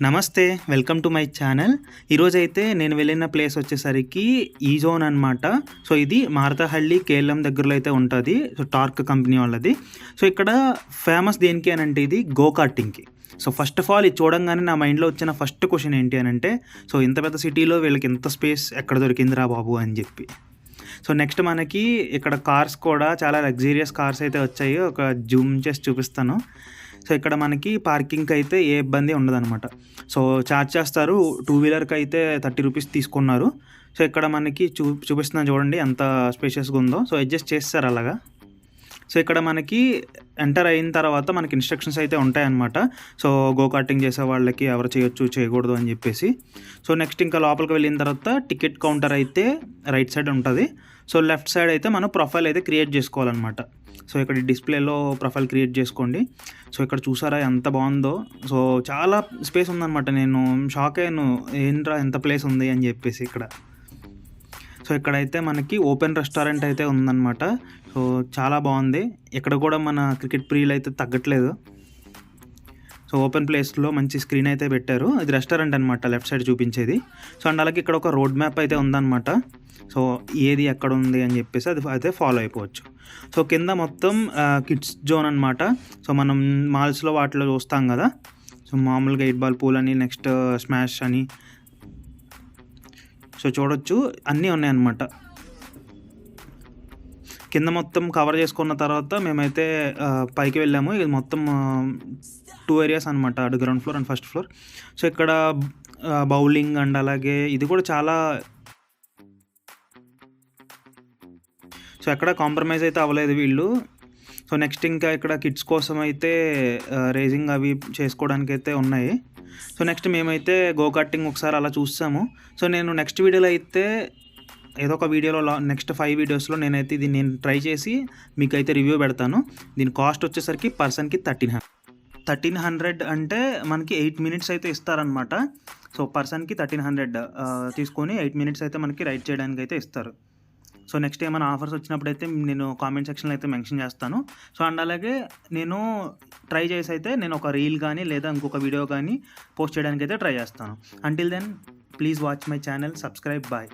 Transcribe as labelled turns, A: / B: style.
A: నమస్తే. Welcome to my channel. ఈరోజైతే నేను వెళ్ళిన ప్లేస్ వచ్చేసరికి ఈ జోన్ అనమాట. సో, ఇది మారతహళ్ళి, కేఎల్ఎం దగ్గరలో అయితే ఉంటది. సో, టార్క్ కంపెనీ వాళ్ళది. సో, ఇక్కడ ఫేమస్ దేనికి అనంటే ఇది గో కార్టింగ్‌కి. సో, ఫస్ట్ ఆఫ్ ఆల్ ఇది చూడంగానే నా మైండ్‌లో వచ్చిన ఫస్ట్ క్వెషన్ ఏంటి అనంటే, సో, ఇంత పెద్ద సిటీలో వీళ్ళకి ఇంత స్పేస్ ఎక్కడ దొరికిందిరా బాబు అని చెప్పి. సో, నెక్స్ట్ మనకి ఇక్కడ కార్స్ కూడా చాలా లగ్జూరియస్ కార్స్ అయితే వచ్చాయి. ఒక జూమ్ చేసి చూపిస్తాను. సో, ఇక్కడ మనకి పార్కింగ్‌కి అయితే ఏ ఇబ్బంది ఉండదనమాట. సో, చార్జ్ చేస్తారు. టూ వీలర్‌కి అయితే ₹30 తీసుకున్నారు. సో, ఇక్కడ మనకి చూపిస్తున్నాను చూడండి ఎంత స్పేషియస్‌గా ఉందో. సో, అడ్జస్ట్ చేసేసారు అలాగా. సో, ఇక్కడ మనకి ఎంటర్ అయిన తర్వాత మనకి ఇన్‌స్ట్రక్షన్స్ అయితే ఉంటాయన్నమాట. సో, గో కార్టింగ్ చేసే వాళ్ళకి ఎవరు చేయొచ్చు, చేయకూడదు అని చెప్పేసి. సో, నెక్స్ట్ ఇంకా లోపలికి వెళ్ళిన తర్వాత టికెట్ కౌంటర్ అయితే రైట్ సైడ్ ఉంటది. సో, లెఫ్ట్ సైడ్ అయితే మనం ప్రొఫైల్ అయితే క్రియేట్ చేసుకోవాలన్నమాట. సో, ఇక్కడ డిస్‌ప్లేలో ప్రొఫైల్ క్రియేట్ చేసుకోండి. సో, ఇక్కడ చూసారా ఎంత బాగుందో. సో, చాలా స్పేస్ ఉందన్నమాట. నేను షాక్ అయ్యాను. ఏంట్రా ఎంత ప్లేస్ ఉంది అని చెప్పేసి ఇక్కడ. సో, ఇక్కడైతే మనకి ఓపెన్ రెస్టారెంట్ అయితే ఉందన్నమాట. సో, చాలా బాగుంది. ఇక్కడ కూడా మన క్రికెట్ ప్రియులు అయితే తగ్గట్లేదు. సో, ఓపెన్ ప్లేస్లో మంచి స్క్రీన్ అయితే పెట్టారు. ఇది రెస్టారెంట్ అనమాట లెఫ్ట్ సైడ్ చూపించేది. సో, అండ్ అలాగే ఇక్కడ ఒక రోడ్ మ్యాప్ అయితే ఉందన్నమాట. సో, ఏది ఎక్కడ ఉంది అని చెప్పేసి అది అయితే ఫాలో అయిపోవచ్చు. సో, కింద మొత్తం కిడ్స్ జోన్ అనమాట. సో, మనం మాల్స్లో వాటిలో చూస్తాం కదా. సో, మామూలుగా 8 బాల్ పూల్ అని, నెక్స్ట్ స్మాష్ అని. సో, చూడొచ్చు అన్నీ ఉన్నాయన్నమాట. కింద మొత్తం కవర్ చేసుకున్న తర్వాత మేమైతే పైకి వెళ్ళాము. ఇది మొత్తం 2 ఏరియాస్ అనమాట. అటు ground floor and first floor. So, ఇక్కడ బౌలింగ్ అండ్ అలాగే ఇది కూడా చాలా. సో, ఎక్కడ కాంప్రమైజ్ అయితే అవ్వలేదు వీళ్ళు. సో, నెక్స్ట్ ఇంకా ఇక్కడ కిడ్స్ కోసం అయితే రేసింగ్ అవి చేసుకోవడానికైతే ఉన్నాయి. సో, నెక్స్ట్ మేమైతే గో కార్టింగ్ ఒకసారి అలా చూసాము. సో, నేను నెక్స్ట్ వీడియోలో అయితే ఏదో ఒక వీడియోలో నెక్స్ట్ 5 వీడియోస్లో నేనైతే ఇది నేను ట్రై చేసి మీకైతే రివ్యూ పెడతాను. దీని కాస్ట్ వచ్చేసరికి పర్సన్కి 1300 అంటే మనకి 8 మినిట్స్ అయితే ఇస్తారనమాట. సో, పర్సన్కి 1300 తీసుకొని 8 మినిట్స్ అయితే మనకి రైడ్ చేయడానికి అయితే ఇస్తారు. సో, నెక్స్ట్ ఏమైనా ఆఫర్స్ వచ్చినప్పుడైతే నేను కామెంట్ సెక్షన్లో అయితే మెన్షన్ చేస్తాను. సో, అండ్ అలాగే నేను ట్రై చేసి అయితే నేను ఒక రీల్ కానీ లేదా ఇంకొక వీడియో కానీ పోస్ట్ చేయడానికి అయితే ట్రై చేస్తాను. Until then please watch my channel, subscribe, bye.